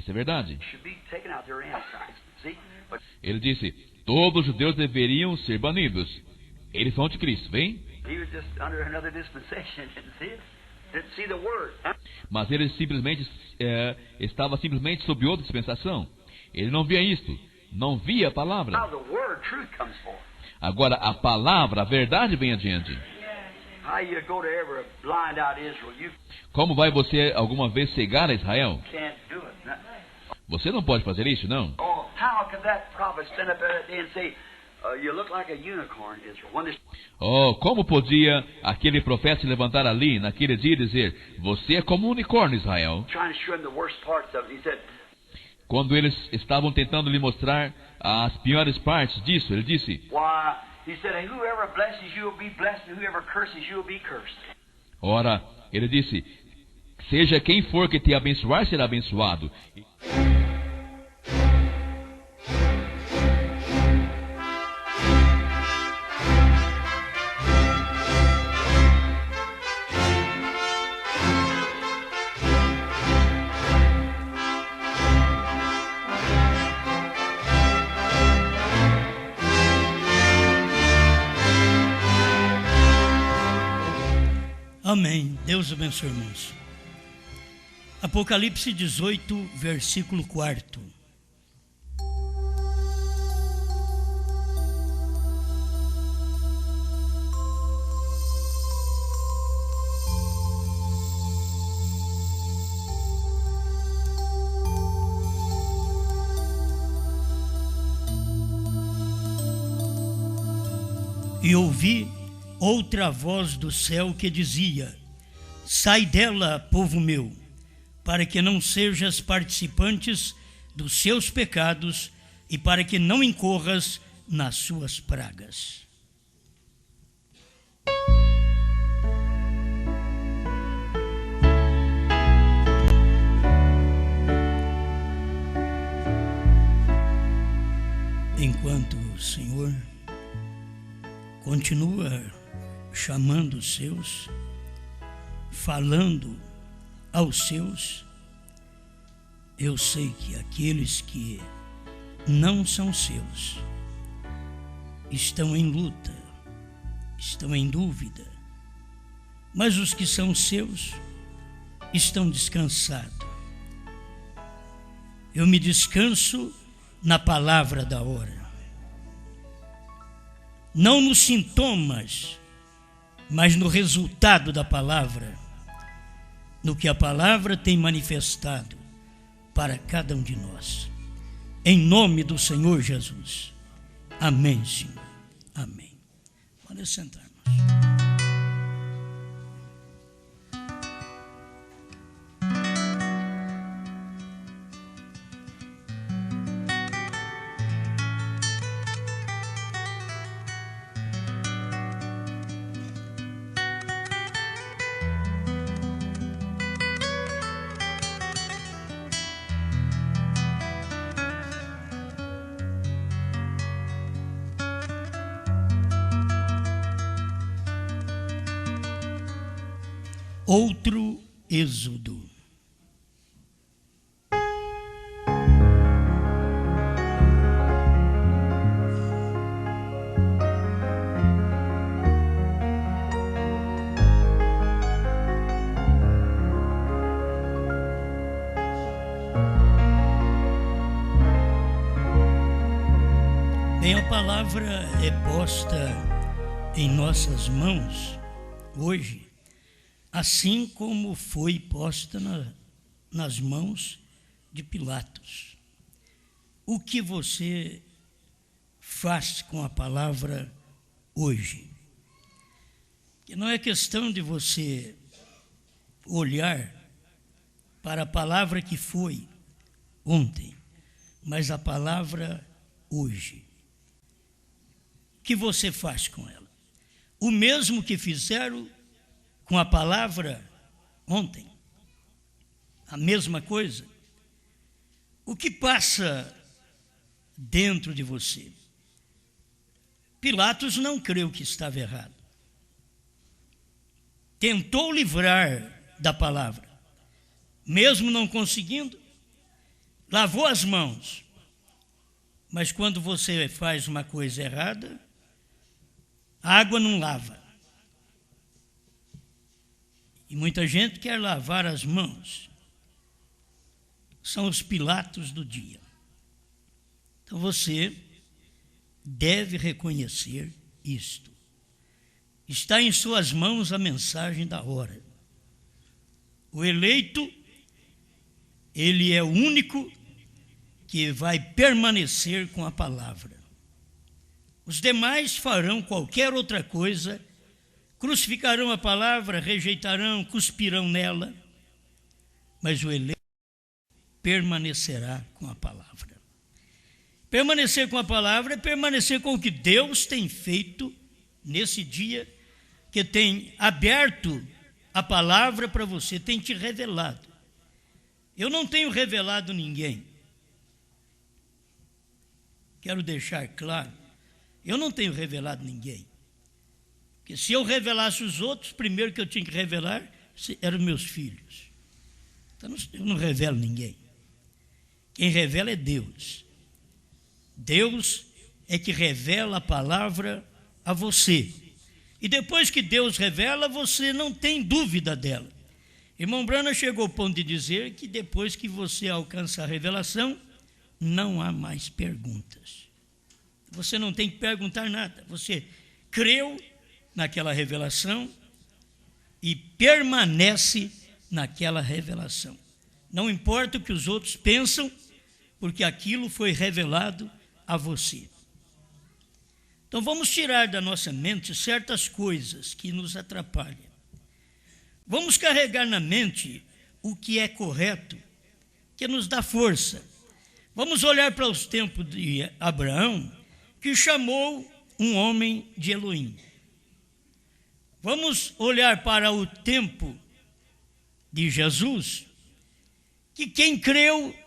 Isso é verdade. should be taken out. They're antichrist. See? But Ele disse, todos os judeus deveriam ser banidos. Eles são anticristo, vem? he was just under another dispensation. Didn't see it. Didn't see the word. Mas ele estava simplesmente sob outra dispensação. Ele não via isto, não via a Now palavra. the word, truth comes forth. Agora a palavra, a verdade vem adiante. How you go to ever blind out Israel? You Como vai você alguma vez cegar a Israel? can't do it. No. Você não pode fazer isso, não. Oh, how could that prophet stand up there that day and say, you look like a unicorn, Israel? When this, Oh, como podia aquele profeta se levantar ali, naquele dia, e dizer, você é como um unicórnio, Israel? trying to show him the worst parts of it, he said, Quando eles estavam tentando lhe mostrar as piores partes disso, ele disse, why, he said, and whoever blesses you will be blessed, and whoever curses you will be cursed. ora, ele disse, seja quem for que te abençoar, será abençoado. Amém. Deus abençoe, irmãos. Apocalipse 18, versículo 4. E ouvi outra voz do céu que dizia: sai dela, povo meu, para que não sejas participantes dos seus pecados e para que não incorras nas suas pragas. Enquanto o Senhor continua chamando os seus, falando aos seus, eu sei que aqueles que não são seus estão em luta, estão em dúvida, mas os que são seus estão descansados. Eu me descanso na palavra da hora, não nos sintomas, mas no resultado da palavra, no que a palavra tem manifestado para cada um de nós. Em nome do Senhor Jesus. Amém, Senhor. Amém. Pode sentar, irmãos. Outro êxodo. Bem, a palavra é posta em nossas mãos hoje, assim como foi posta nas mãos de Pilatos. O que você faz com a palavra hoje? Que não é questão de você olhar para a palavra que foi ontem, mas a palavra hoje. O que você faz com ela? O mesmo que fizeram com a palavra ontem, a mesma coisa. O que passa dentro de você? Pilatos não creu que estava errado. Tentou livrar da palavra, mesmo não conseguindo, lavou as mãos, mas quando você faz uma coisa errada, a água não lava. E muita gente quer lavar as mãos. São os Pilatos do dia. Então você deve reconhecer isto. Está em suas mãos a mensagem da hora. O eleito, ele é o único que vai permanecer com a palavra. Os demais farão qualquer outra coisa, crucificarão a palavra, rejeitarão, cuspirão nela, mas o eleito permanecerá com a palavra. Permanecer com a palavra é permanecer com o que Deus tem feito nesse dia, que tem aberto a palavra para você, tem te revelado. Eu não tenho revelado ninguém. Quero deixar claro, eu não tenho revelado ninguém. Porque se eu revelasse os outros, primeiro que eu tinha que revelar eram meus filhos. Então eu não revelo ninguém. Quem revela é Deus. Deus é que revela a palavra a você. E depois que Deus revela, você não tem dúvida dela. Irmão Branham chegou ao ponto de dizer que depois que você alcança a revelação, não há mais perguntas. Você não tem que perguntar nada. Você creu naquela revelação e permanece naquela revelação. Não importa o que os outros pensam, porque aquilo foi revelado a você. Então vamos tirar da nossa mente certas coisas que nos atrapalham. Vamos carregar na mente o que é correto, que nos dá força. Vamos olhar para os tempos de Abraão, que chamou um homem de Elohim. Vamos olhar para o tempo de Jesus, que quem creu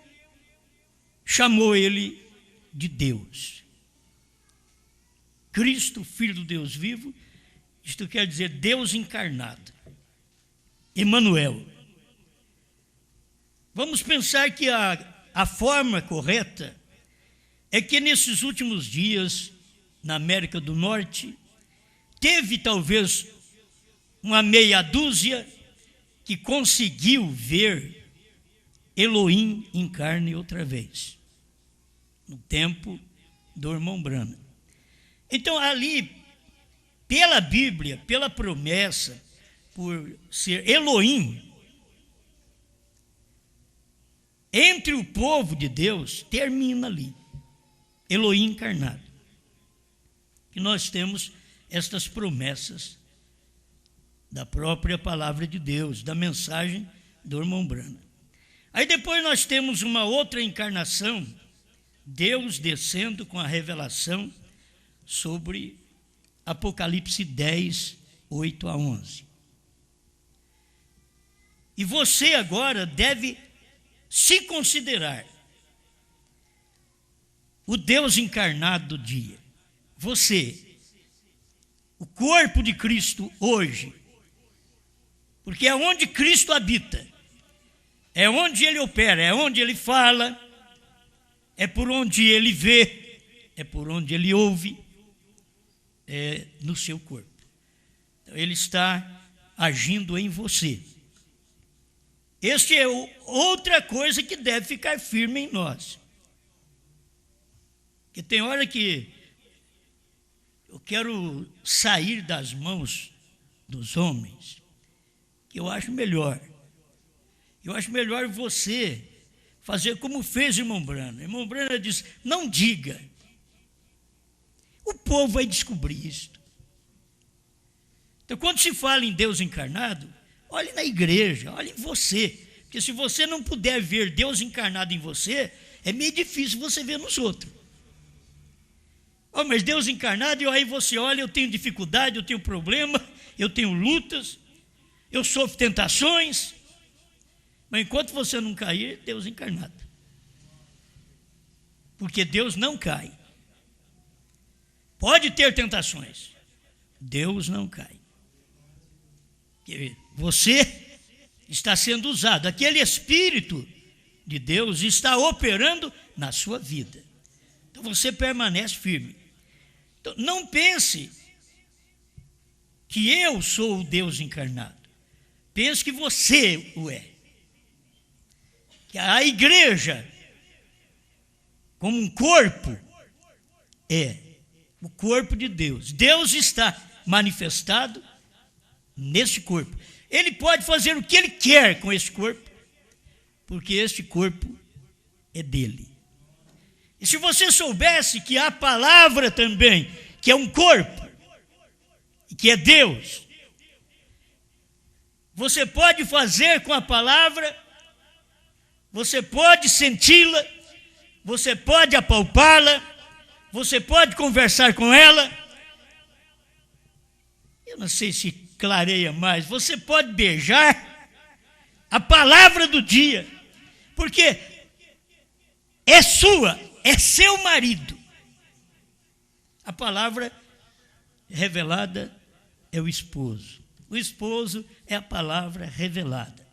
chamou ele de Deus. Cristo, Filho do Deus vivo, isto quer dizer Deus encarnado. Emanuel. Vamos pensar que a forma correta é que nesses últimos dias, na América do Norte, teve talvez uma meia dúzia que conseguiu ver Elohim em carne outra vez, no tempo do irmão Branham. Então ali, pela Bíblia, pela promessa, por ser Elohim, entre o povo de Deus, termina ali, Elohim encarnado. E nós temos estas promessas da própria palavra de Deus, da mensagem do irmão Branham. Aí depois nós temos uma outra encarnação, Deus descendo com a revelação sobre Apocalipse 10, 8 a 11. E você agora deve se considerar o Deus encarnado do dia. Você, o corpo de Cristo hoje, porque é onde Cristo habita, é onde ele opera, é onde ele fala, é por onde ele vê, é por onde ele ouve, é no seu corpo. Então, ele está agindo em você. Este é outra coisa que deve ficar firme em nós. Porque tem hora que eu quero sair das mãos dos homens, que eu acho melhor. Eu acho melhor você fazer como fez o irmão Branham. O irmão Branham disse, não diga. O povo vai descobrir isto. Então, quando se fala em Deus encarnado, olhe na igreja, olhe em você. Porque se você não puder ver Deus encarnado em você, é meio difícil você ver nos outros. Oh, mas Deus encarnado, e aí você olha, eu tenho dificuldade, eu tenho problema, eu tenho lutas, eu sofro tentações. Mas enquanto você não cair, Deus encarnado. Porque Deus não cai. Pode ter tentações, Deus não cai. Você está sendo usado. Aquele espírito de Deus está operando na sua vida. Então você permanece firme. Então, não pense que eu sou o Deus encarnado. Pense que você o é. Que a igreja, como um corpo, é o corpo de Deus. Deus está manifestado nesse corpo. Ele pode fazer o que ele quer com esse corpo, porque este corpo é dele. E se você soubesse que a palavra também, que é um corpo, e que é Deus, você pode fazer com a palavra, você pode senti-la, você pode apalpá-la, você pode conversar com ela. Eu não sei se clareia mais. Você pode beijar a palavra do dia, porque é sua, é seu marido. A palavra revelada é o esposo. O esposo é a palavra revelada.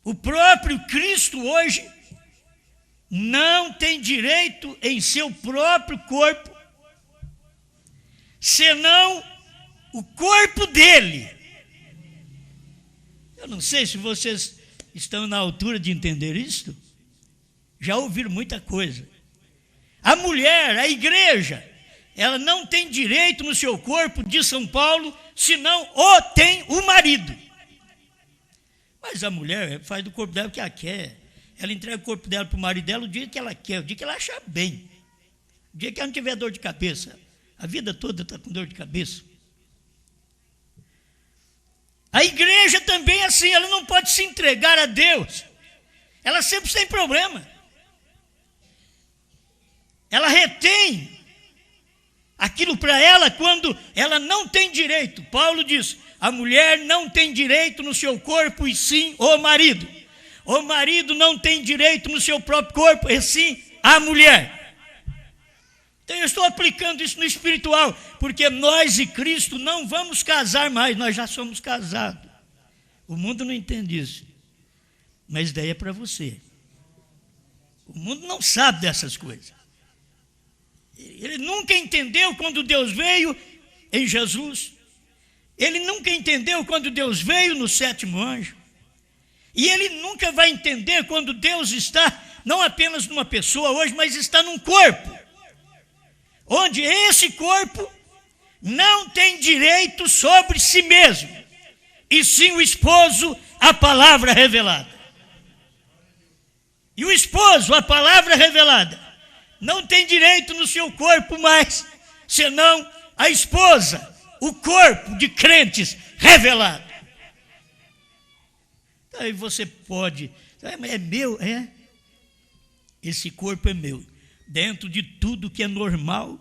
O próprio Cristo hoje não tem direito em seu próprio corpo, senão o corpo dele. Eu não sei se vocês estão na altura de entender isto. Já ouviram muita coisa. A mulher, a igreja, ela não tem direito no seu corpo, diz São Paulo, senão o tem o marido. Mas a mulher faz do corpo dela o que ela quer. Ela entrega o corpo dela para o marido dela o dia que ela quer, o dia que ela achar bem. O dia que ela não tiver dor de cabeça. A vida toda está com dor de cabeça. A igreja também é assim, ela não pode se entregar a Deus. Ela sempre tem problema. Ela retém aquilo para ela quando ela não tem direito. Paulo diz, a mulher não tem direito no seu corpo, e sim o marido. O marido não tem direito no seu próprio corpo, e sim a mulher. Então eu estou aplicando isso no espiritual, porque nós e Cristo não vamos casar mais, nós já somos casados. O mundo não entende isso, mas daí é para você. O mundo não sabe dessas coisas. Ele nunca entendeu quando Deus veio em Jesus. Ele nunca entendeu quando Deus veio no sétimo anjo. E ele nunca vai entender quando Deus está, não apenas numa pessoa hoje, mas está num corpo. Onde esse corpo não tem direito sobre si mesmo, e sim o esposo, a palavra revelada. E o esposo, a palavra revelada, não tem direito no seu corpo mais, senão a esposa, o corpo de crentes revelado. Aí você pode, é meu, é? Esse corpo é meu. Dentro de tudo que é normal,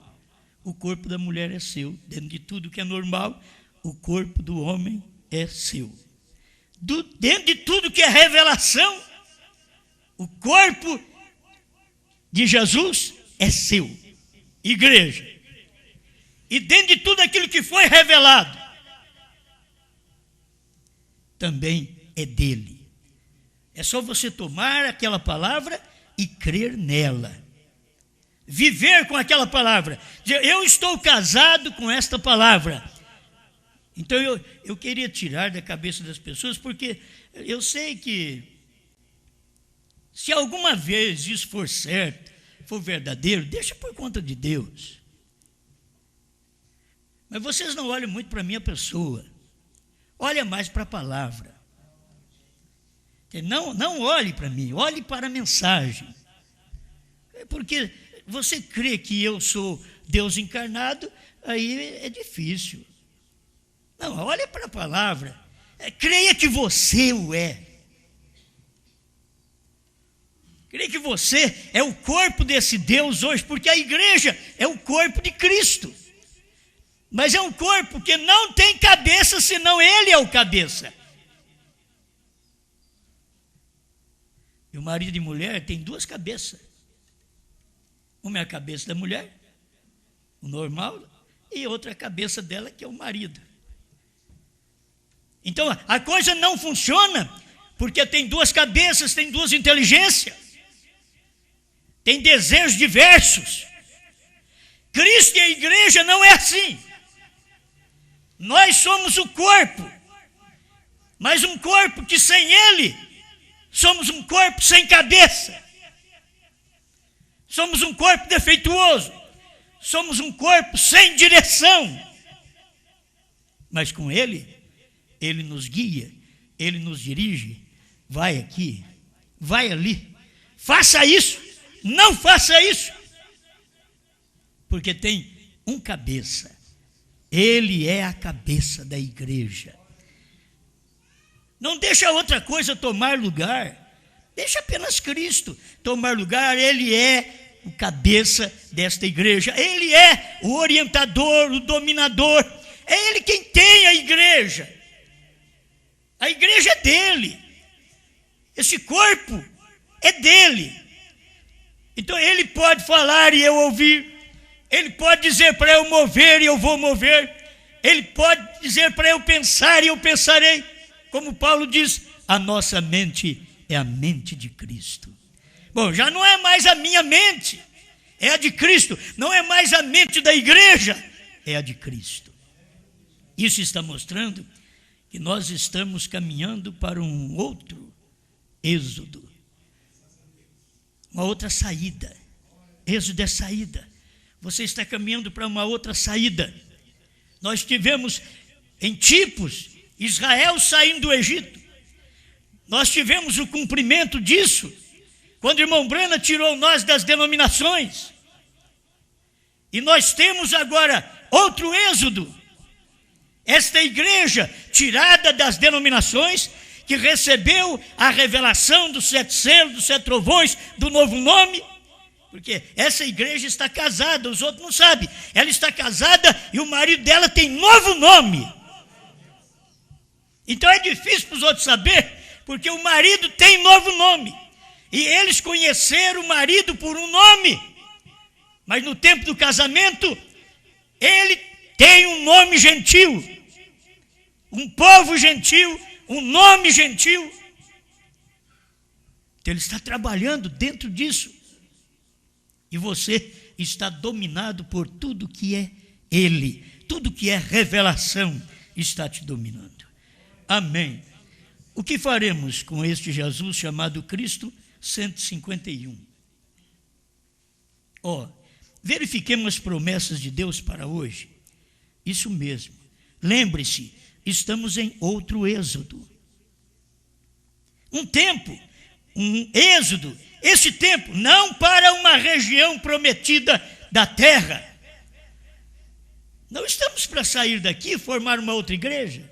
o corpo da mulher é seu. Dentro de tudo que é normal, o corpo do homem é seu. Dentro de tudo que é revelação, o corpo de Jesus é seu. Igreja. E dentro de tudo aquilo que foi revelado, também é dele. É só você tomar aquela palavra e crer nela. Viver com aquela palavra. Eu estou casado com esta palavra. Então eu queria tirar da cabeça das pessoas, porque eu sei que se alguma vez isso for certo, for verdadeiro, deixa por conta de Deus. Mas vocês não olham muito para a minha pessoa. Olha mais para a palavra. Não olhe para mim, olhe para a mensagem. Porque você crê que eu sou Deus encarnado, aí é difícil. Não, olha para a palavra. Creia que você o é. Creia que você é o corpo desse Deus hoje, porque a igreja é o corpo de Cristo. Mas é um corpo que não tem cabeça, senão ele é o cabeça. E o marido e mulher têm duas cabeças. Uma é a cabeça da mulher, o normal, e outra é a cabeça dela, que é o marido. Então, a coisa não funciona porque tem duas cabeças, tem duas inteligências, tem desejos diversos. Cristo e a igreja não é assim. Nós somos o corpo, mas um corpo que sem Ele, somos um corpo sem cabeça. Somos um corpo defeituoso. Somos um corpo sem direção. Mas com Ele, Ele nos guia, Ele nos dirige. Vai aqui, vai ali. Faça isso, não faça isso. Porque tem um cabeça. Ele é a cabeça da igreja. Não deixa outra coisa tomar lugar. Deixa apenas Cristo tomar lugar. Ele é o cabeça desta igreja. Ele é o orientador, o dominador. É Ele quem tem a igreja. A igreja é dele. Esse corpo é dele. Então Ele pode falar e eu ouvir. Ele pode dizer para eu mover e eu vou mover. Ele pode dizer para eu pensar e eu pensarei. Como Paulo diz, a nossa mente é a mente de Cristo. Bom, já não é mais a minha mente, é a de Cristo. Não é mais a mente da igreja, é a de Cristo. Isso está mostrando que nós estamos caminhando para um outro êxodo. Uma outra saída. Êxodo é saída. Você está caminhando para uma outra saída. Nós tivemos em tipos Israel saindo do Egito. Nós tivemos o cumprimento disso quando o irmão Brana tirou nós das denominações. E nós temos agora outro êxodo. Esta igreja tirada das denominações, que recebeu a revelação dos 7 selos, dos 7 trovões, do novo nome. Porque essa igreja está casada, os outros não sabem. Ela está casada e o marido dela tem novo nome. Então é difícil para os outros saber, porque o marido tem novo nome. E eles conheceram o marido por um nome. Mas no tempo do casamento, ele tem um nome gentil. Um povo gentil, um nome gentil. Então ele está trabalhando dentro disso. E você está dominado por tudo que é Ele. Tudo que é revelação está te dominando. Amém. O que faremos com este Jesus chamado Cristo 151? Verifiquemos as promessas de Deus para hoje. Isso mesmo. Lembre-se, estamos em outro êxodo. Um tempo, um êxodo. Esse tempo, não para uma região prometida da terra. Não estamos para sair daqui e formar uma outra igreja.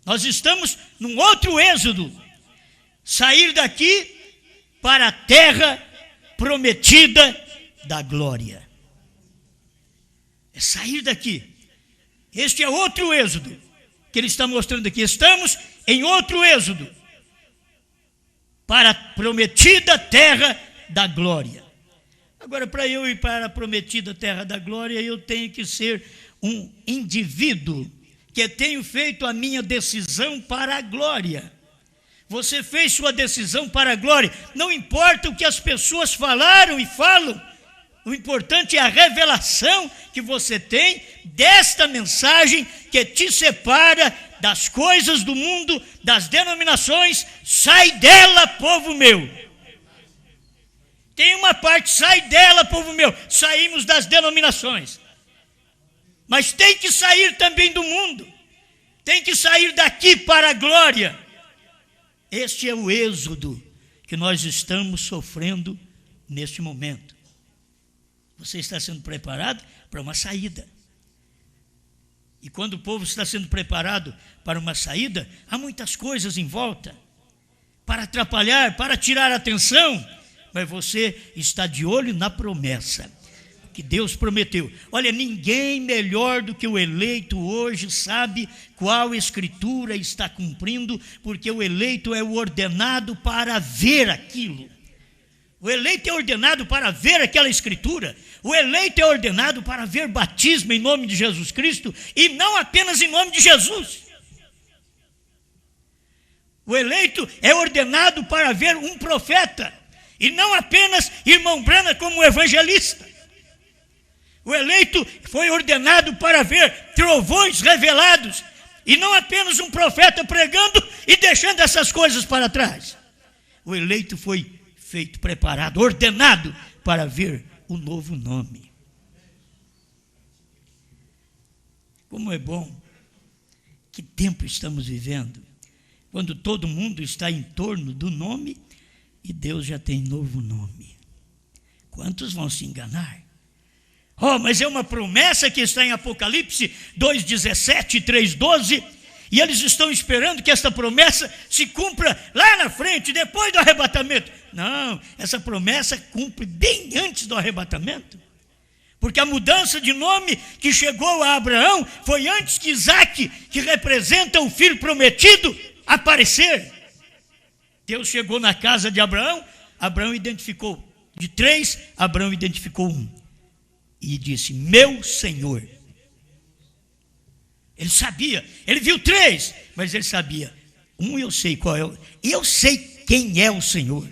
Nós estamos num outro êxodo. Sair daqui para a terra prometida da glória. É sair daqui. Este é outro êxodo que ele está mostrando aqui. Estamos em outro êxodo. Para a prometida terra da glória. Agora, para eu ir para a prometida terra da glória, eu tenho que ser um indivíduo que tenho feito a minha decisão para a glória. Você fez sua decisão para a glória. Não importa o que as pessoas falaram e falam. O importante é a revelação que você tem desta mensagem que te separa das coisas do mundo, das denominações. Sai dela, povo meu. Tem uma parte, sai dela, povo meu. Saímos das denominações. Mas tem que sair também do mundo. Tem que sair daqui para a glória. Este é o êxodo que nós estamos sofrendo neste momento. Você está sendo preparado para uma saída. E quando o povo está sendo preparado para uma saída, há muitas coisas em volta para atrapalhar, para tirar a atenção, mas você está de olho na promessa que Deus prometeu. Olha, ninguém melhor do que o eleito hoje sabe qual escritura está cumprindo, porque o eleito é o ordenado para ver aquilo. O eleito é ordenado para ver aquela escritura. O eleito é ordenado para ver batismo em nome de Jesus Cristo, e não apenas em nome de Jesus. O eleito é ordenado para ver um profeta, e não apenas irmão Branham como evangelista. O eleito foi ordenado para ver trovões revelados, e não apenas um profeta pregando e deixando essas coisas para trás. O eleito foi feito, preparado, ordenado para ver o novo nome. Como é bom, que tempo estamos vivendo, quando todo mundo está em torno do nome e Deus já tem novo nome. Quantos vão se enganar? Oh, mas é uma promessa que está em Apocalipse 2:17 e 3:12, e eles estão esperando que esta promessa se cumpra lá na frente, depois do arrebatamento. Não, essa promessa cumpre bem antes do arrebatamento. Porque a mudança de nome que chegou a Abraão foi antes que Isaque, que representa o filho prometido, aparecer. Deus chegou na casa de Abraão, Abraão identificou de 3, Abraão identificou 1. E disse, meu Senhor. Ele sabia, ele viu 3, mas ele sabia. 1 eu sei qual é, eu sei quem é o Senhor.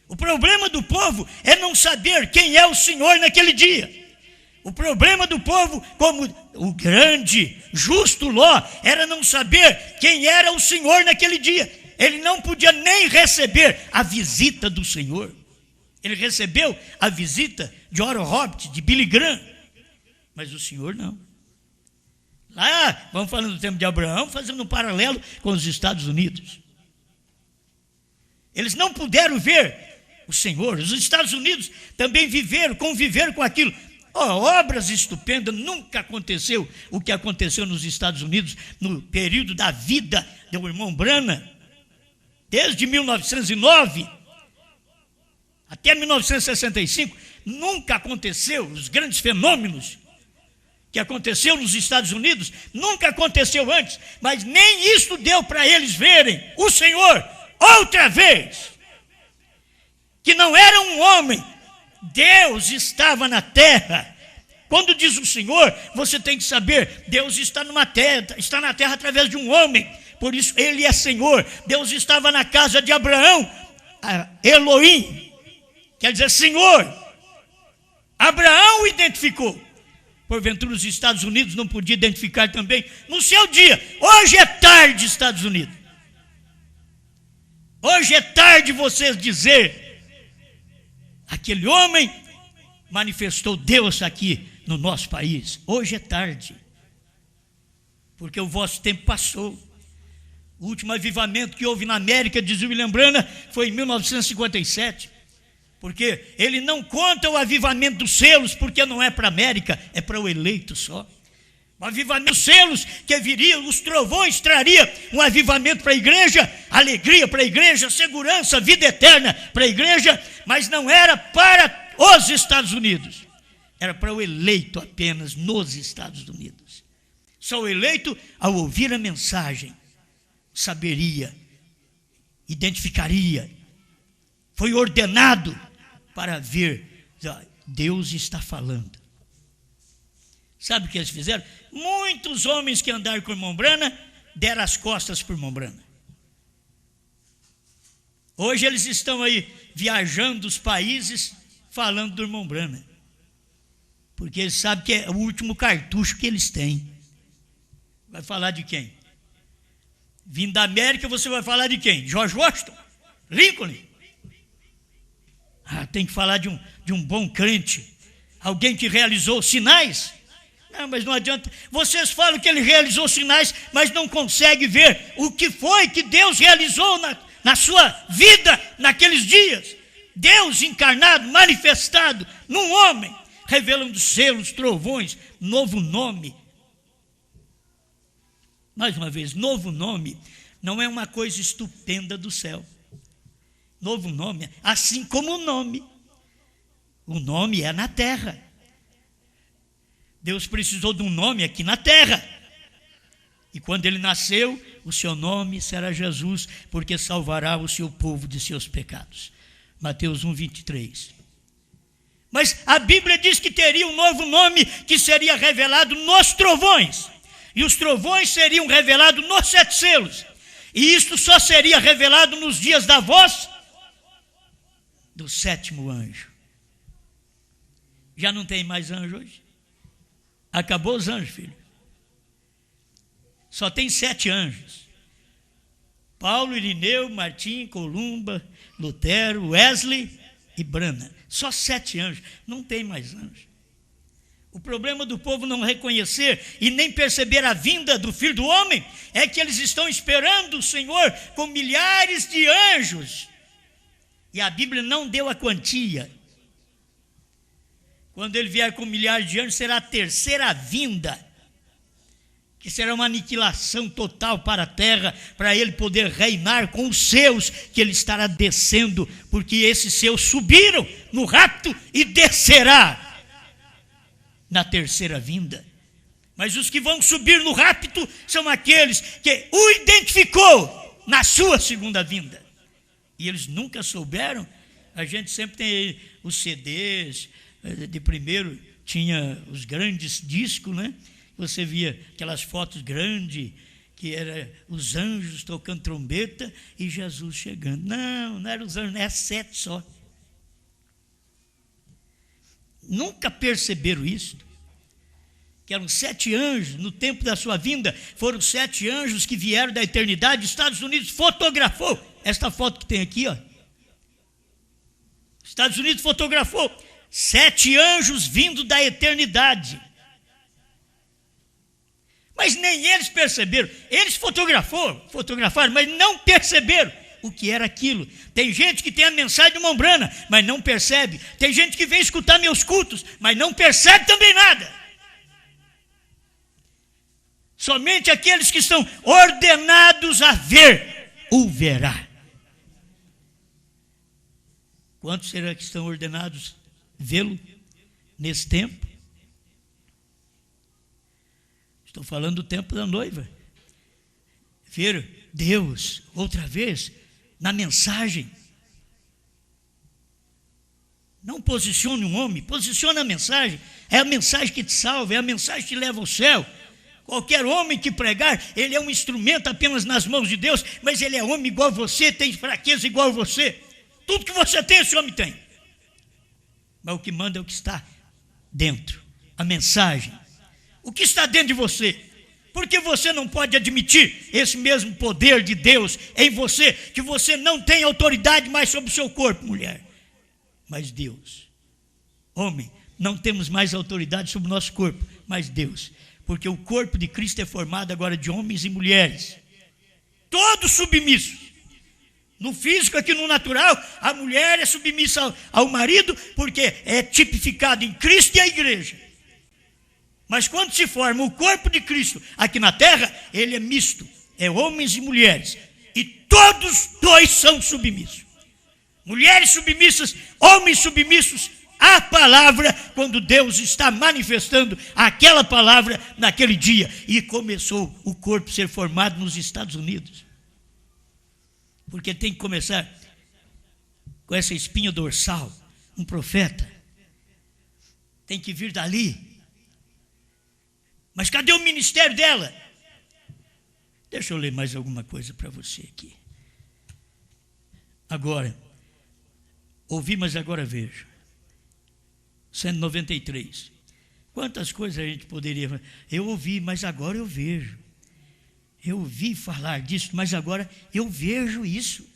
O problema do povo é não saber quem é o Senhor naquele dia. O problema do povo, como o grande, justo Ló, era não saber quem era o Senhor naquele dia. Ele não podia nem receber a visita do Senhor. Ele recebeu a visita de Oral Roberts, de Billy Graham, mas o Senhor não. Lá, vamos falando do tempo de Abraão, fazendo um paralelo com os Estados Unidos. Eles não puderam ver o Senhor. Os Estados Unidos também conviveram com aquilo. Obras estupendas, nunca aconteceu o que aconteceu nos Estados Unidos no período da vida do irmão Branham, desde 1909 até 1965, nunca aconteceu os grandes fenômenos que aconteceu nos Estados Unidos, nunca aconteceu antes, mas nem isso deu para eles verem o Senhor outra vez, que não era um homem. Deus estava na terra. Quando diz o Senhor, você tem que saber, Deus está na terra através de um homem, por isso ele é Senhor. Deus estava na casa de Abraão, Elohim, quer dizer Senhor. Abraão o identificou. Porventura os Estados Unidos não podiam identificar também no seu dia. Hoje é tarde, Estados Unidos. Hoje é tarde vocês dizer, aquele homem manifestou Deus aqui no nosso país. Hoje é tarde, porque o vosso tempo passou. O último avivamento que houve na América, diz o William Branham, foi em 1957. Porque ele não conta o avivamento dos selos, porque não é para a América, é para o eleito só. O avivamento dos selos que viria, os trovões traria um avivamento para a igreja, alegria para a igreja, segurança, vida eterna para a igreja, mas não era para os Estados Unidos, era para o eleito apenas nos Estados Unidos. Só o eleito, ao ouvir a mensagem, saberia, identificaria, foi ordenado para ver, Deus está falando. Sabe o que eles fizeram? Muitos homens que andaram com o irmão Branham deram as costas para o irmão Branham. Hoje eles estão aí viajando os países falando do irmão Branham, porque eles sabem que é o último cartucho que eles têm. Vai falar de quem? Vindo da América, você vai falar de quem? George Washington? Lincoln? Tem que falar de um bom crente, alguém que realizou sinais. Não, mas não adianta. Vocês falam que ele realizou sinais, mas não conseguem ver o que foi que Deus realizou na sua vida naqueles dias. Deus encarnado, manifestado num homem, revelando selos, trovões, novo nome. Mais uma vez, novo nome não é uma coisa estupenda do céu. Novo nome, assim como o nome é na terra. Deus precisou de um nome aqui na terra. E quando ele nasceu, o seu nome será Jesus, porque salvará o seu povo de seus pecados. Mateus 1:23. Mas a Bíblia diz que teria um novo nome que seria revelado nos trovões. E os trovões seriam revelados nos 7 selos. E isto só seria revelado nos dias da voz do 7º anjo. Já não tem mais anjo hoje? Acabou os anjos, filho. Só tem 7 anjos. Paulo, Irineu, Martim, Columba, Lutero, Wesley e Branham. Só 7 anjos. Não tem mais anjos. O problema do povo não reconhecer e nem perceber a vinda do Filho do Homem é que eles estão esperando o Senhor com milhares de anjos. E a Bíblia não deu a quantia. Quando ele vier com milhares de anjos, será a terceira vinda, que será uma aniquilação total para a terra, para ele poder reinar com os seus, que ele estará descendo, porque esses seus subiram no rapto e descerá na terceira vinda. Mas os que vão subir no rapto são aqueles que o identificou na sua segunda vinda. E eles nunca souberam. A gente sempre tem os CDs, de primeiro tinha os grandes discos, né? Você via aquelas fotos grandes, que eram os anjos tocando trombeta e Jesus chegando. Não eram os anjos, era 7 só. Nunca perceberam isso? Que eram 7 anjos, no tempo da sua vinda, foram 7 anjos que vieram da eternidade. Estados Unidos fotografou esta foto que tem aqui, ó. Estados Unidos fotografou 7 anjos vindo da eternidade. Mas nem eles perceberam. Eles fotografaram, mas não perceberam o que era aquilo. Tem gente que tem a mensagem de uma ombrana, mas não percebe. Tem gente que vem escutar meus cultos, mas não percebe também nada. Somente aqueles que estão ordenados a ver, o verá. Quantos será que estão ordenados a vê-lo nesse tempo? Estou falando do tempo da noiva. Ver Deus outra vez na mensagem. Não posicione um homem, posicione a mensagem. É a mensagem que te salva, é a mensagem que te leva ao céu. Qualquer homem que pregar, ele é um instrumento apenas nas mãos de Deus, mas ele é homem igual a você, tem fraqueza igual a você. Tudo que você tem, esse homem tem. Mas o que manda é o que está dentro, a mensagem. O que está dentro de você? Porque você não pode admitir esse mesmo poder de Deus em você, que você não tem autoridade mais sobre o seu corpo, mulher. Mas Deus. Homem, não temos mais autoridade sobre o nosso corpo, mas Deus. Porque o corpo de Cristo é formado agora de homens e mulheres. Todos submissos. No físico, aqui no natural, a mulher é submissa ao marido, porque é tipificado em Cristo e a igreja. Mas quando se forma o corpo de Cristo aqui na terra, ele é misto, é homens e mulheres. E todos dois são submissos. Mulheres submissas, homens submissos à palavra, quando Deus está manifestando aquela palavra naquele dia. E começou o corpo a ser formado nos Estados Unidos. Porque tem que começar com essa espinha dorsal, um profeta. Tem que vir dali. Mas cadê o ministério dela? Deixa eu ler mais alguma coisa para você aqui. Agora, ouvi, mas agora vejo. 193. Quantas coisas a gente poderia falar? Eu ouvi, mas agora eu vejo. Eu ouvi falar disso, mas agora eu vejo isso.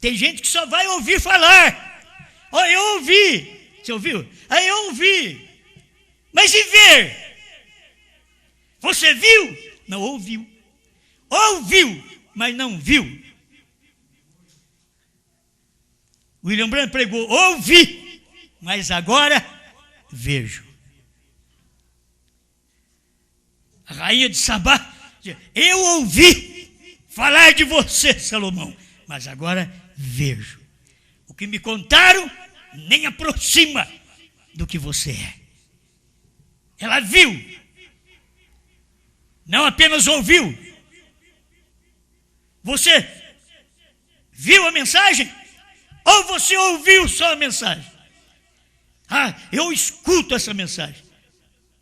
Tem gente que só vai ouvir falar. Oh, eu ouvi. Você ouviu? Aí eu ouvi. Mas e ver? Você viu? Não ouviu. Ouviu, mas não viu. William Branham pregou, ouvi, mas agora vejo. A rainha de Sabá, eu ouvi falar de você, Salomão, mas agora vejo. O que me contaram nem aproxima do que você é. Ela viu. Não apenas ouviu. Você viu a mensagem? Ou você ouviu só a mensagem? Ah, eu escuto essa mensagem.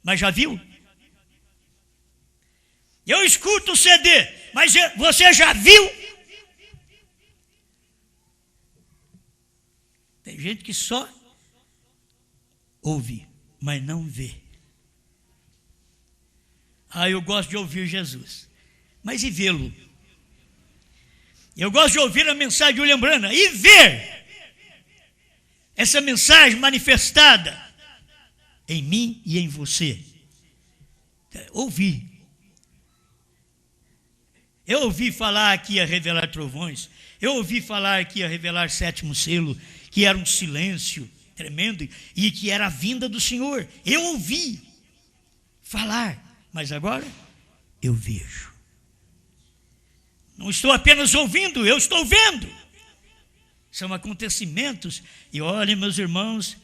Mas já viu? Eu escuto o CD, mas você já viu gente que só ouve, mas não vê. Eu gosto de ouvir Jesus, mas e vê-lo? Eu gosto de ouvir a mensagem de William Branham e ver essa mensagem manifestada em mim e em você. Ouvir. Eu ouvi falar que ia revelar trovões. Eu ouvi falar que ia revelar sétimo selo, que era um silêncio tremendo e que era a vinda do Senhor. Eu ouvi falar, mas agora eu vejo. Não estou apenas ouvindo, eu estou vendo. São acontecimentos. E olha, meus irmãos,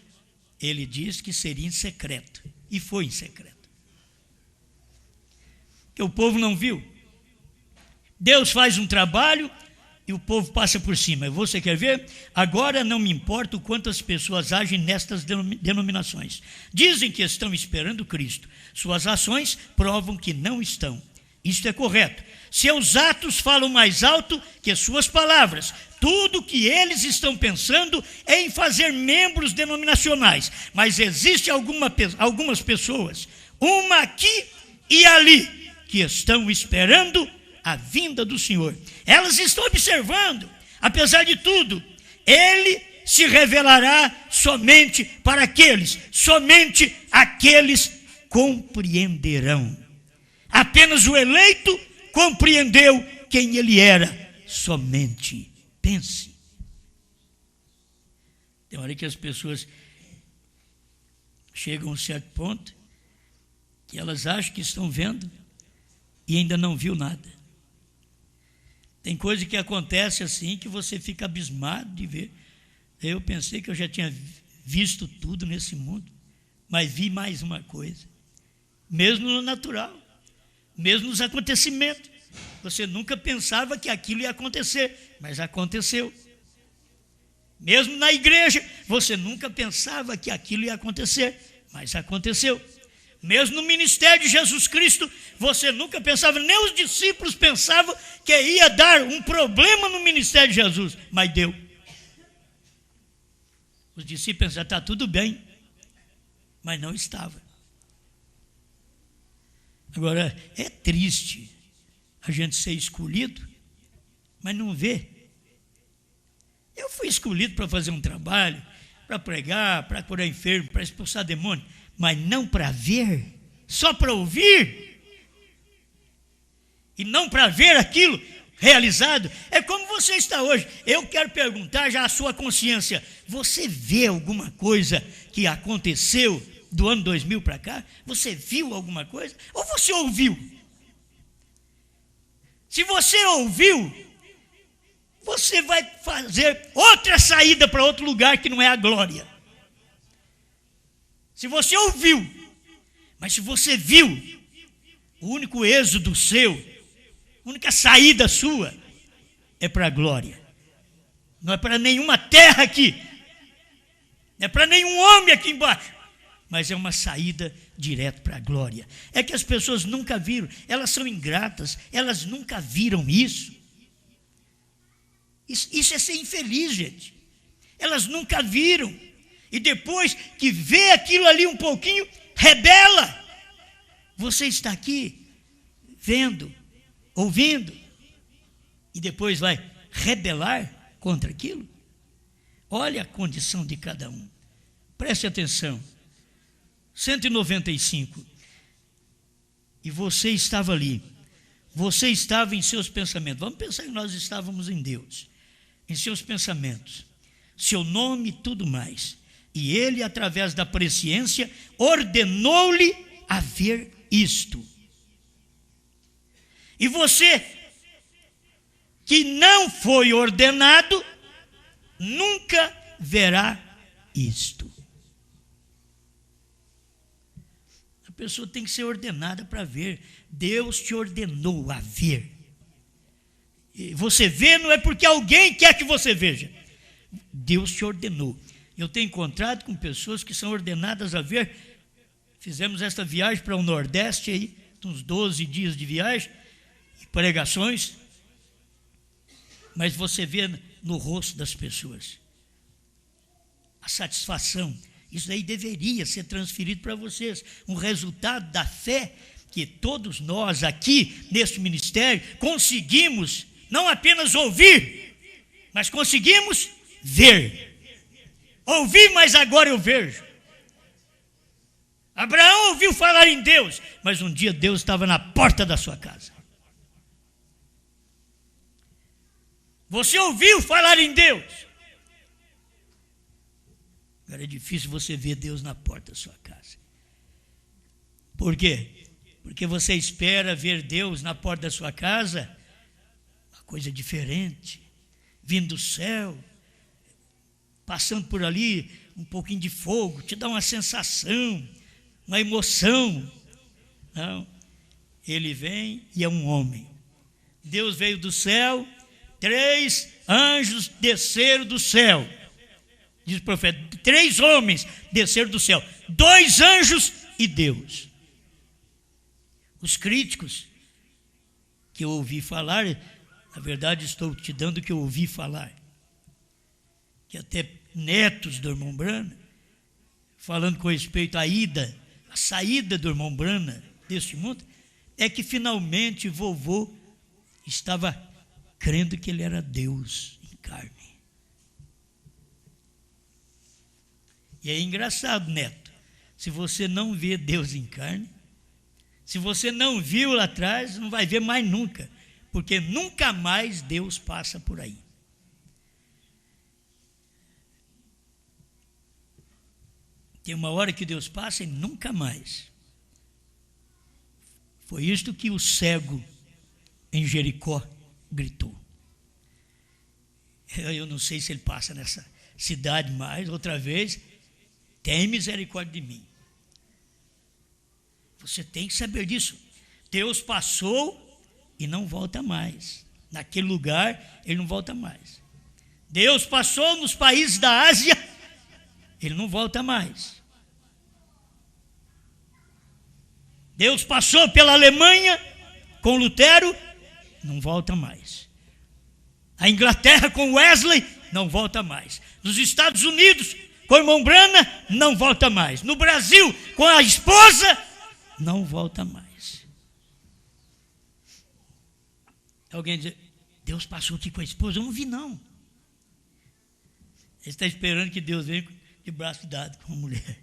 ele disse que seria em secreto. E foi em secreto. Que o povo não viu. Deus faz um trabalho e o povo passa por cima. Você quer ver? Agora não me importa o quanto as pessoas agem nestas denominações. Dizem que estão esperando Cristo. Suas ações provam que não estão. Isto é correto. Seus atos falam mais alto que suas palavras. Tudo que eles estão pensando é em fazer membros denominacionais. Mas existem algumas pessoas, uma aqui e ali, que estão esperando a vinda do Senhor. Elas estão observando, apesar de tudo, Ele se revelará somente para somente aqueles compreenderão. Apenas o eleito compreendeu quem ele era. Somente pense. Tem hora que as pessoas chegam a um certo ponto que elas acham que estão vendo e ainda não viu nada. Tem coisa que acontece assim que você fica abismado de ver. Eu pensei que eu já tinha visto tudo nesse mundo, mas vi mais uma coisa. Mesmo no natural, mesmo nos acontecimentos. Você nunca pensava que aquilo ia acontecer, mas aconteceu. Mesmo na igreja, você nunca pensava que aquilo ia acontecer, mas aconteceu. Mesmo no ministério de Jesus Cristo, você nunca pensava, nem os discípulos pensavam que ia dar um problema no ministério de Jesus, mas deu. Os discípulos pensavam, está tudo bem, mas não estava. Agora, é triste a gente ser escolhido, mas não vê. Eu fui escolhido para fazer um trabalho, para pregar, para curar enfermo, para expulsar demônio, mas não para ver, só para ouvir, e não para ver aquilo realizado. É como você está hoje. Eu quero perguntar já à sua consciência, você vê alguma coisa que aconteceu do ano 2000 para cá? Você viu alguma coisa? Ou você ouviu? Se você ouviu, você vai fazer outra saída para outro lugar que não é a glória. Se você ouviu, mas se você viu, o único êxodo seu, a única saída sua é para a glória. Não é para nenhuma terra aqui, não é para nenhum homem aqui embaixo, mas é uma saída direto para a glória. É que as pessoas nunca viram, elas são ingratas, elas nunca viram isso. Isso é ser infeliz, gente. Elas nunca viram. E depois que vê aquilo ali um pouquinho, rebela. Você está aqui vendo, ouvindo, e depois vai rebelar contra aquilo? Olha a condição de cada um. Preste atenção. 195. E você estava ali. Você estava em seus pensamentos. Vamos pensar que nós estávamos em Deus. Em seus pensamentos. Seu nome e tudo mais. E ele, através da presciência, ordenou-lhe a ver isto. E você, que não foi ordenado, nunca verá isto. A pessoa tem que ser ordenada para ver. Deus te ordenou a ver. E você vê não é porque alguém quer que você veja. Deus te ordenou. Eu tenho encontrado com pessoas que são ordenadas a ver. Fizemos esta viagem para o Nordeste, aí, uns 12 dias de viagem, e pregações. Mas você vê no rosto das pessoas. satisfação. Isso aí deveria ser transferido para vocês. Um resultado da fé que todos nós aqui, neste ministério, conseguimos não apenas ouvir, mas conseguimos ver. Ouvi, mas agora eu vejo. Abraão ouviu falar em Deus, mas um dia Deus estava na porta da sua casa. Você ouviu falar em Deus. Agora é difícil você ver Deus na porta da sua casa. Por quê? Porque você espera ver Deus na porta da sua casa, uma coisa diferente, vindo do céu, passando por ali, um pouquinho de fogo, te dá uma sensação, uma emoção. Não, ele vem e é um homem. Deus veio do céu, 3 anjos desceram do céu. Diz o profeta, 3 homens desceram do céu, 2 anjos e Deus. Os críticos que eu ouvi falar, na verdade estou te dando o que eu ouvi falar, que até netos do irmão Brana, falando com respeito à ida, a saída do irmão Brana deste mundo, é que finalmente vovô estava crendo que ele era Deus em carne. E é engraçado, neto, se você não vê Deus em carne, se você não viu lá atrás, não vai ver mais nunca, porque nunca mais Deus passa por aí. Tem uma hora que Deus passa e nunca mais. Foi isto que o cego em Jericó gritou. Eu não sei se ele passa nessa cidade mais, outra vez, tem misericórdia de mim. Você tem que saber disso. Deus passou e não volta mais. Naquele lugar, ele não volta mais. Deus passou nos países da Ásia, ele não volta mais. Deus passou pela Alemanha com Lutero, não volta mais. A Inglaterra com Wesley, não volta mais. Nos Estados Unidos, com o irmão Brana, não volta mais. No Brasil, com a esposa, não volta mais. Alguém diz, Deus passou aqui com a esposa? Eu não vi, não. Ele está esperando que Deus venha de braço dado com a mulher.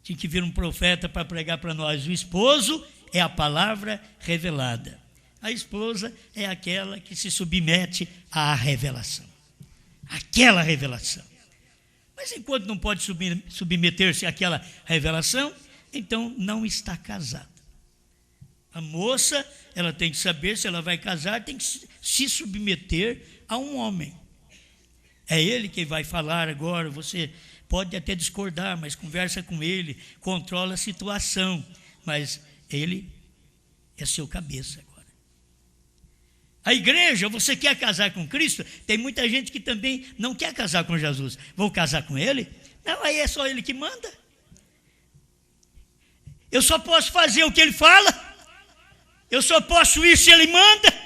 Tinha que vir um profeta para pregar para nós. O esposo é a palavra revelada. A esposa é aquela que se submete à revelação. Aquela revelação. Mas enquanto não pode submeter-se àquela revelação, então não está casada. A moça, ela tem que saber, se ela vai casar, tem que se submeter a um homem. É ele quem vai falar agora, você pode até discordar, mas conversa com ele, controla a situação, mas ele é seu cabeça agora. A igreja, você quer casar com Cristo? Tem muita gente que também não quer casar com Jesus. Vou casar com ele? Não, aí é só ele que manda. Eu só posso fazer o que ele fala. Eu só posso ir se ele manda.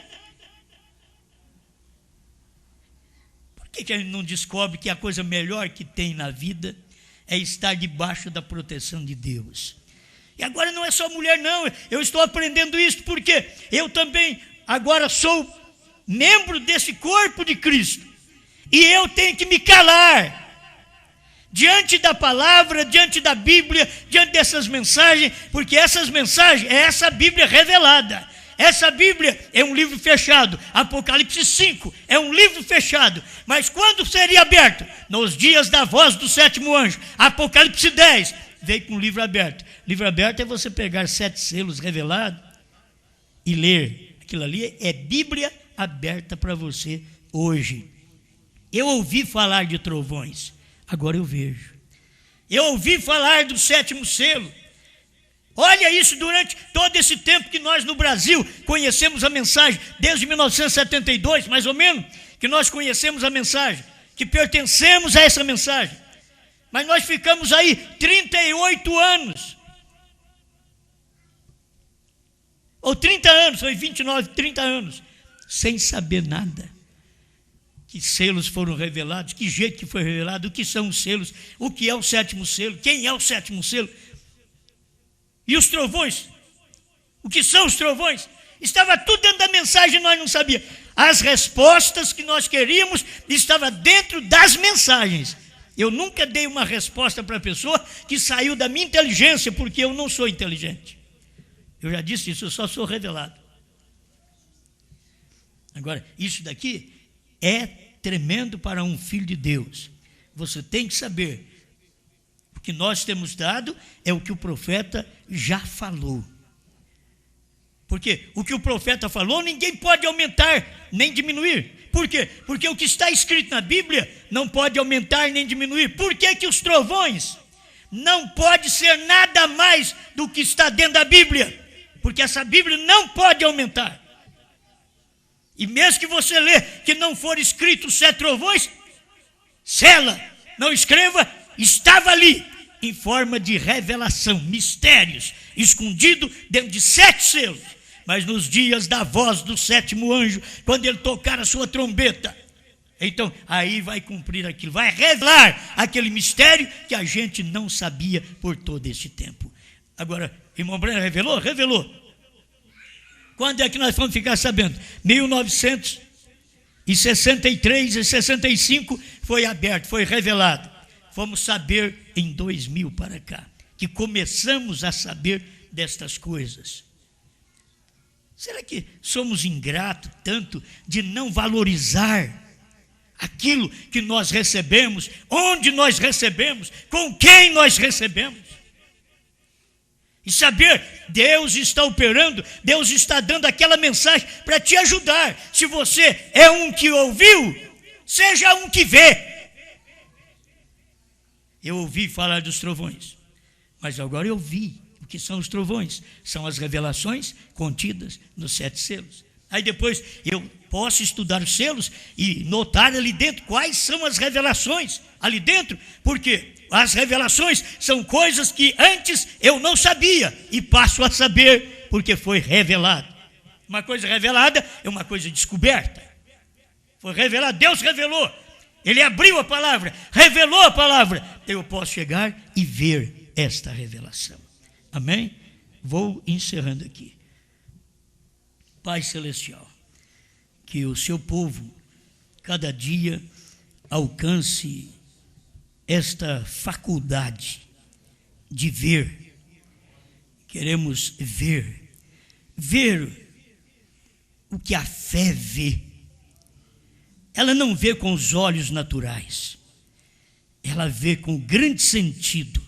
Por que a gente não descobre que a coisa melhor que tem na vida é estar debaixo da proteção de Deus? E agora não é só mulher, não. Eu estou aprendendo isso porque eu também agora sou membro desse corpo de Cristo. E eu tenho que me calar diante da palavra, diante da Bíblia, diante dessas mensagens, porque essas mensagens é essa Bíblia revelada. Essa Bíblia é um livro fechado. Apocalipse 5 é um livro fechado. Mas quando seria aberto? Nos dias da voz do 7º anjo. Apocalipse 10 veio com o livro aberto. Livro aberto é você pegar 7 selos revelados e ler. Aquilo ali é Bíblia aberta para você hoje. Eu ouvi falar de trovões, agora eu vejo. Eu ouvi falar do 7º selo. Olha isso, durante todo esse tempo que nós no Brasil conhecemos a mensagem, desde 1972, mais ou menos, que nós conhecemos a mensagem, que pertencemos a essa mensagem. Mas nós ficamos aí 38 anos. Ou 30 anos, foi 29, 30 anos, sem saber nada. que selos foram revelados, que jeito que foi revelado, o que são os selos, o que é o sétimo selo, quem é o sétimo selo. E os trovões, o que são os trovões? Estava tudo dentro da mensagem, nós não sabíamos. As respostas que nós queríamos estavam dentro das mensagens. Eu nunca dei uma resposta para a pessoa que saiu da minha inteligência, porque eu não sou inteligente. Eu já disse isso, eu só sou revelado. Agora, isso daqui é tremendo para um filho de Deus. Você tem que saber, o que nós temos dado é o que o profeta já falou. Porque o que o profeta falou, ninguém pode aumentar nem diminuir. Por quê? Porque o que está escrito na Bíblia não pode aumentar nem diminuir. Por que que os trovões não pode ser nada mais do que está dentro da Bíblia? Porque essa Bíblia não pode aumentar. E mesmo que você lê que não for escrito 7 trovões, sela, não escreva, estava ali, em forma de revelação, mistérios, escondido dentro de 7 selos. Mas nos dias da voz do 7º anjo, quando ele tocar a sua trombeta, então aí vai cumprir aquilo, vai revelar aquele mistério que a gente não sabia por todo esse tempo. Agora, irmão Breno revelou? Revelou. Quando é que nós vamos ficar sabendo? 1963 e 65 foi aberto, foi revelado. Vamos saber em 2000 para cá, que começamos a saber destas coisas. Será que somos ingratos tanto de não valorizar aquilo que nós recebemos, onde nós recebemos, com quem nós recebemos? E saber, Deus está operando, Deus está dando aquela mensagem para te ajudar. Se você é um que ouviu, seja um que vê. Eu ouvi falar dos trovões, mas agora eu vi o que são os trovões. São as revelações contidas nos 7 selos. Aí depois eu posso estudar os selos e notar ali dentro quais são as revelações ali dentro, porque as revelações são coisas que antes eu não sabia e passo a saber porque foi revelado. Uma coisa revelada é uma coisa descoberta. Foi revelado, Deus revelou, Ele abriu a palavra, revelou a palavra. Eu posso chegar e ver esta revelação. Amém? Vou encerrando aqui. Pai Celestial, que o seu povo cada dia alcance esta faculdade de ver. Queremos ver o que a fé vê. Ela não vê com os olhos naturais, ela vê com o grande sentido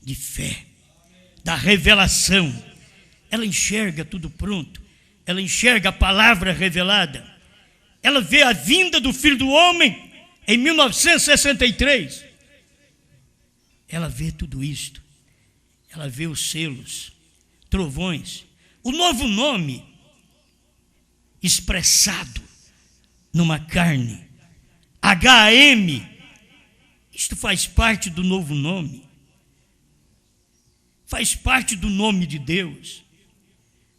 de fé, da revelação. Ela enxerga tudo pronto, ela enxerga a palavra revelada, ela vê a vinda do Filho do Homem em 1963, ela vê tudo isto, ela vê os selos, trovões, o novo nome expressado numa carne, HM, isto faz parte do novo nome, faz parte do nome de Deus,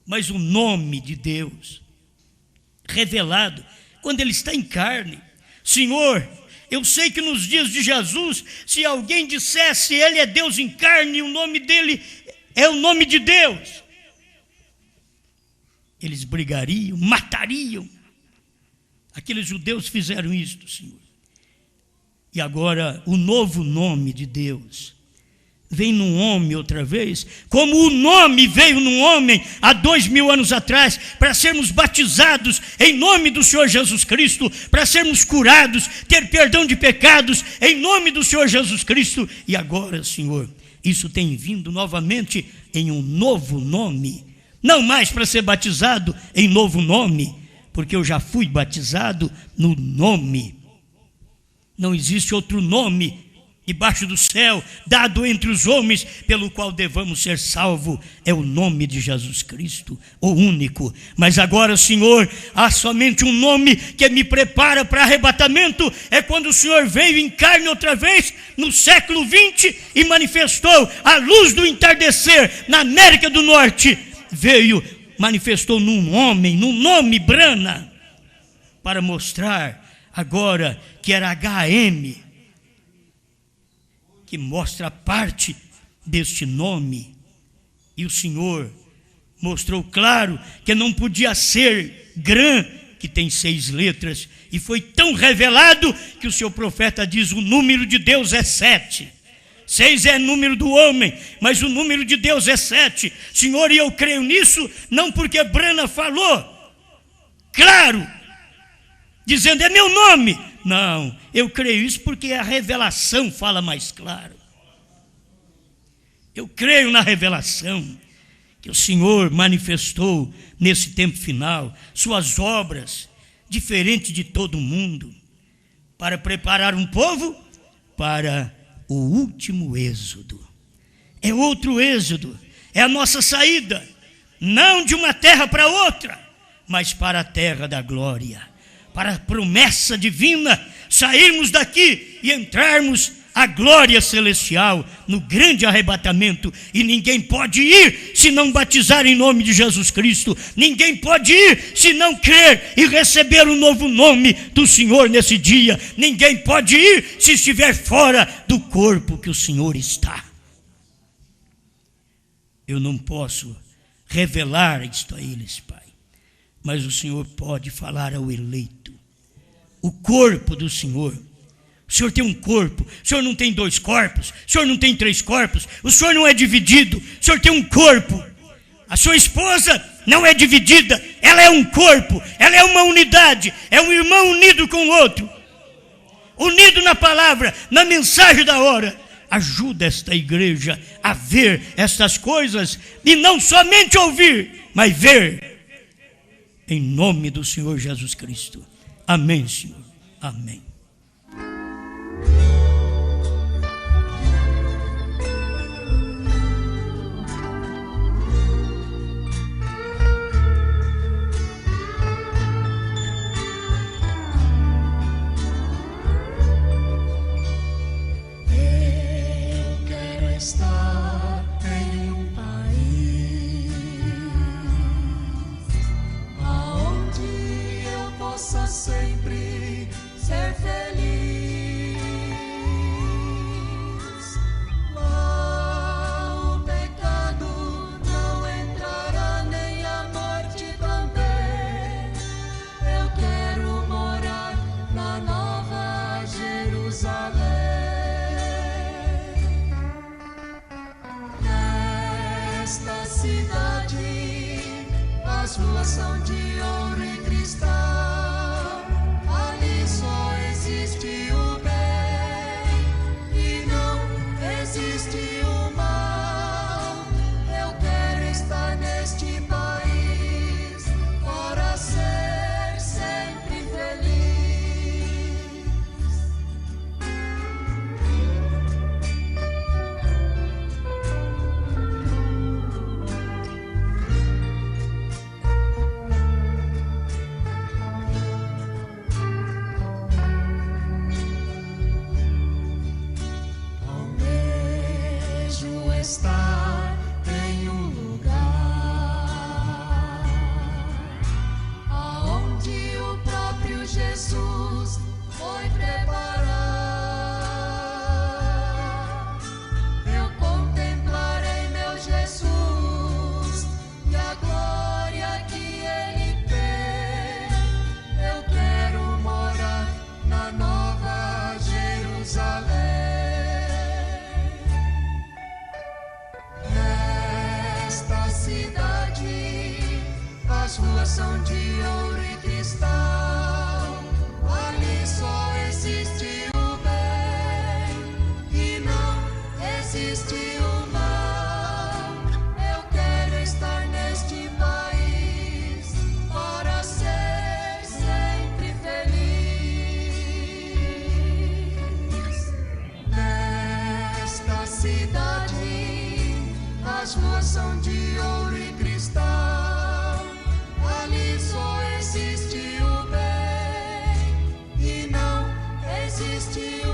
mas o nome de Deus, revelado, quando Ele está em carne. Senhor, eu sei que nos dias de Jesus, se alguém dissesse Ele é Deus em carne, o nome dele é o nome de Deus, eles brigariam, matariam. Aqueles judeus fizeram isto, Senhor. E agora o novo nome de Deus vem num homem outra vez, como o nome veio num homem há 2000 anos atrás, para sermos batizados em nome do Senhor Jesus Cristo, para sermos curados, ter perdão de pecados em nome do Senhor Jesus Cristo. E agora, Senhor, isso tem vindo novamente em um novo nome, não mais para ser batizado em novo nome, porque eu já fui batizado no nome. Não existe outro nome debaixo do céu, dado entre os homens, pelo qual devamos ser salvos. É o nome de Jesus Cristo, o único. Mas agora, Senhor, há somente um nome que me prepara para arrebatamento. É quando o Senhor veio em carne outra vez, no século 20, e manifestou a luz do entardecer na América do Norte. Veio, manifestou num homem, num nome, Brana, para mostrar agora que era HM, que mostra parte deste nome. E o Senhor mostrou claro que não podia ser GRAM, que tem 6 letras, e foi tão revelado que o seu profeta diz: o número de Deus é 7. 6 é número do homem, mas o número de Deus é 7. Senhor, e eu creio nisso, não porque Brana falou, claro, dizendo é meu nome. Não, eu creio isso porque a revelação fala mais claro. Eu creio na revelação que o Senhor manifestou nesse tempo final, suas obras, diferente de todo mundo, para preparar um povo para o último êxodo. É outro êxodo, é a nossa saída, não de uma terra para outra, mas para a terra da glória, para a promessa divina, sairmos daqui e entrarmos a glória celestial, no grande arrebatamento. E ninguém pode ir se não batizar em nome de Jesus Cristo. Ninguém pode ir se não crer e receber o novo nome do Senhor nesse dia. Ninguém pode ir se estiver fora do corpo que o Senhor está. Eu não posso revelar isto a eles, Pai, mas o Senhor pode falar ao eleito. O corpo do Senhor. O Senhor tem um corpo, o Senhor não tem 2 corpos, o Senhor não tem 3 corpos, o Senhor não é dividido, o Senhor tem um corpo. A sua esposa não é dividida, ela é um corpo, ela é uma unidade, é um irmão unido com o outro, unido na palavra, na mensagem da hora. Ajuda esta igreja a ver estas coisas e não somente ouvir, mas ver, em nome do Senhor Jesus Cristo. Amém, Senhor. Amém. Estar em um país aonde eu possa sempre ser feliz. Lá o pecado não entrará, nem a morte também. Eu quero morar na Nova Jerusalém. Esta cidade, as ruas são de ouro e cristal. Ali só existe o bem e não existe o mal. Eu quero estar neste país para ser sempre feliz. Estar em um lugar aonde o próprio Jesus foi preparar. Eu contemplarei meu Jesus e a glória que Ele tem. Eu quero morar na Nova Jerusalém. As ruas são de ouro e cristal. Ali só existe o bem e não existe o mal. Eu quero estar neste país para ser sempre feliz. Nesta cidade, as ruas são de ouro e cristal. Ali só existe o bem e não existe o